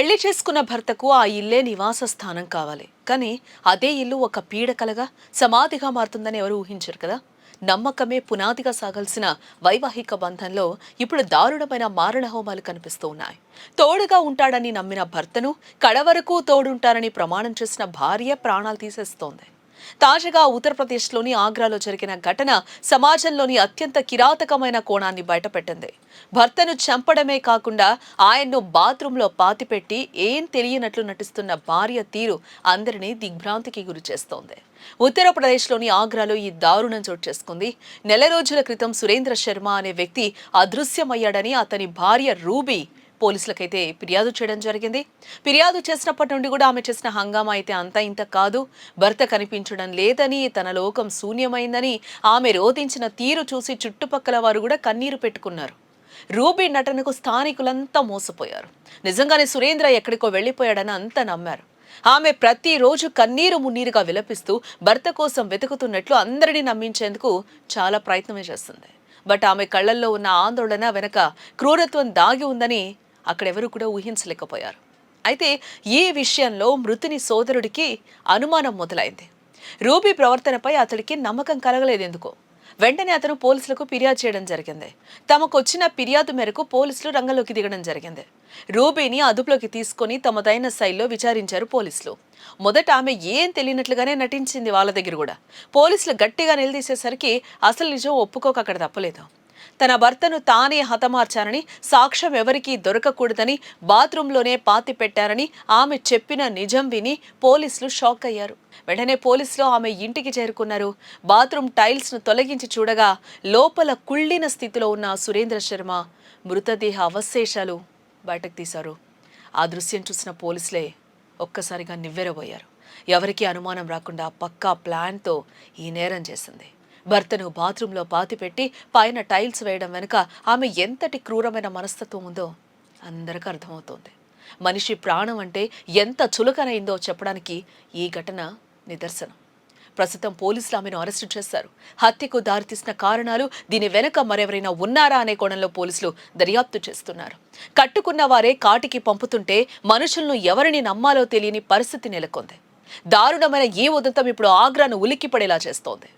పెళ్లి చేసుకున్న భర్తకు ఆ ఇల్లే నివాస స్థానం కావాలి. కానీ అదే ఇల్లు ఒక పీడకలగా సమాధిగా మారుతుందని ఎవరు ఊహించరు కదా. నమ్మకమే పునాదిగా సాగాల్సిన వైవాహిక బంధంలో ఇప్పుడు దారుణమైన మారణ హోమాలు కనిపిస్తూ ఉన్నాయి. తోడుగా ఉంటాడని నమ్మిన భర్తను కడవరకు తోడుంటారని ప్రమాణం చేసిన భార్య ప్రాణాలు తీసేస్తోంది. తాజాగా ఉత్తరప్రదేశ్లోని ఆగ్రాలో జరిగిన ఘటన సమాజంలోని అత్యంత కిరాతకమైన కోణాన్ని బయటపెట్టింది. భర్తను చంపడమే కాకుండా ఆయన్ను బాత్రూంలో పాతిపెట్టి ఏం తెలియనట్లు నటిస్తున్న భార్య తీరు అందరినీ దిగ్భ్రాంతికి గురి చేస్తోంది. ఉత్తరప్రదేశ్లోని ఆగ్రాలో ఈ దారుణం చోటు చేసుకుంది. నెల రోజుల క్రితం సురేంద్ర శర్మ అనే వ్యక్తి అదృశ్యమయ్యాడని అతని భార్య రూబీ పోలీసులకైతే ఫిర్యాదు చేయడం జరిగింది. ఫిర్యాదు చేసినప్పటి నుండి కూడా ఆమె చేసిన హంగామా అయితే అంత ఇంత కాదు. భర్త కనిపించడం లేదని, తన లోకం శూన్యమైందని ఆమె రోధించిన తీరు చూసి చుట్టుపక్కల వారు కూడా కన్నీరు పెట్టుకున్నారు. రూబీ నటనకు స్థానికులంతా మోసపోయారు. నిజంగానే సురేంద్ర ఎక్కడికో వెళ్లిపోయాడని అంతా నమ్మారు. ఆమె ప్రతిరోజు కన్నీరు మున్నీరుగా విలపిస్తూ భర్త కోసం వెతుకుతున్నట్లు అందరినీ నమ్మించేందుకు చాలా ప్రయత్నమే చేస్తుంది. బట్ ఆమె కళ్లల్లో ఉన్న ఆందోళన వెనక క్రూరత్వం దాగి ఉందని అక్కడెవరూ కూడా ఊహించలేకపోయారు. అయితే ఈ విషయంలో మృతుని సోదరుడికి అనుమానం మొదలైంది. రూబీ ప్రవర్తనపై అతడికి నమ్మకం కలగలేదెందుకో. వెంటనే అతను పోలీసులకు ఫిర్యాదు చేయడం జరిగింది. తమకొచ్చిన ఫిర్యాదు మేరకు పోలీసులు రంగంలోకి దిగడం జరిగింది. రూబీని అదుపులోకి తీసుకుని తమదైన శైలిలో విచారించారు పోలీసులు. మొదట ఆమె ఏం తెలియనట్లుగానే నటించింది. వాళ్ళ దగ్గర కూడా పోలీసులు గట్టిగా నిలదీసేసరికి అసలు నిజం ఒప్పుకోక అక్కడ తప్పలేదు. తన భర్తను తానే హతమార్చారని, సాక్ష్యం ఎవరికీ దొరకకూడదని బాత్రూంలోనే పాతి పెట్టారని ఆమె చెప్పిన నిజం విని పోలీసులు షాక్ అయ్యారు. వెంటనే పోలీసులు ఆమె ఇంటికి చేరుకున్నారు. బాత్రూమ్ టైల్స్ను తొలగించి చూడగా లోపల కుళ్ళిన స్థితిలో ఉన్న సురేంద్ర శర్మ మృతదేహ అవశేషాలు బయటకు తీశారు. ఆ దృశ్యం చూసిన పోలీసులే ఒక్కసారిగా నివ్వెరబోయారు. ఎవరికీ అనుమానం రాకుండా పక్కా ప్లాన్తో ఈ నేరం చేసింది. భర్తను బాత్రూంలో పాతిపెట్టి పైన టైల్స్ వేయడం వెనుక ఆమె ఎంతటి క్రూరమైన మనస్తత్వం ఉందో అందరికీ అర్థమవుతోంది. మనిషి ప్రాణం అంటే ఎంత చులకనైందో చెప్పడానికి ఈ ఘటన నిదర్శనం. ప్రస్తుతం పోలీసులు ఆమెను అరెస్టు చేశారు. హత్యకు దారితీసిన కారణాలు, దీని వెనుక మరెవరైనా ఉన్నారా అనే కోణంలో పోలీసులు దర్యాప్తు చేస్తున్నారు. కట్టుకున్న వారే కాటికి పంపుతుంటే మనుషులను ఎవరిని నమ్మాలో తెలియని పరిస్థితి నెలకొంది. దారుణమైన ఈ ఉదంతం ఇప్పుడు ఆగ్రాను ఉలిక్కిపడేలా చేస్తోంది.